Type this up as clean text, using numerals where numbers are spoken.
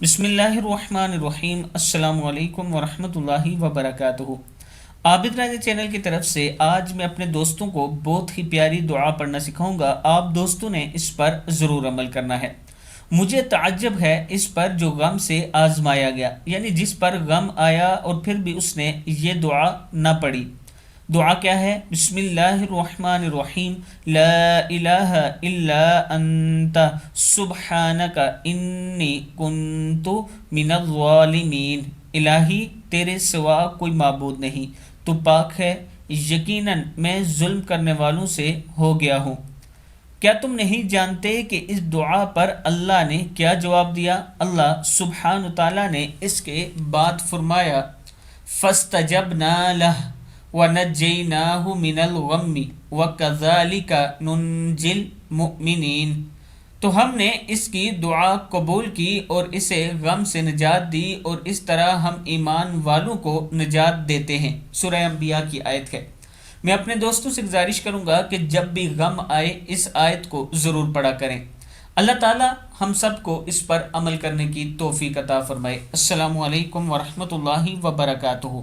بسم اللہ الرحمن الرحیم۔ السلام علیکم ورحمۃ اللہ وبرکاتہ۔ عابد راجہ چینل کی طرف سے آج میں اپنے دوستوں کو بہت ہی پیاری دعا پڑھنا سکھاؤں گا۔ آپ دوستوں نے اس پر ضرور عمل کرنا ہے۔ مجھے تعجب ہے اس پر جو غم سے آزمایا گیا، یعنی جس پر غم آیا اور پھر بھی اس نے یہ دعا نہ پڑھی۔ دعا کیا ہے؟ بسم اللہ الرحمن الرحیم، لا الہ الا انت سبحانک انی کنت من الظالمین۔ الہی تیرے سوا کوئی معبود نہیں، تو پاک ہے، یقیناً میں ظلم کرنے والوں سے ہو گیا ہوں۔ کیا تم نہیں جانتے کہ اس دعا پر اللہ نے کیا جواب دیا؟ اللہ سبحانہ تعالیٰ نے اس کے بعد فرمایا فَاسْتَجَبْنَا لَهُ وَنَجَّيْنَاهُ مِنَ الْغَمِّ وَكَذَلِكَ نُنْجِي الْمُؤْمِنِينَ۔ تو ہم نے اس کی دعا قبول کی اور اسے غم سے نجات دی، اور اس طرح ہم ایمان والوں کو نجات دیتے ہیں۔ سورہ انبیاء کی آیت ہے۔ میں اپنے دوستوں سے گزارش کروں گا کہ جب بھی غم آئے اس آیت کو ضرور پڑھا کریں۔ اللہ تعالی ہم سب کو اس پر عمل کرنے کی توفیق عطا فرمائے۔ السلام علیکم ورحمۃ اللہ وبرکاتہ۔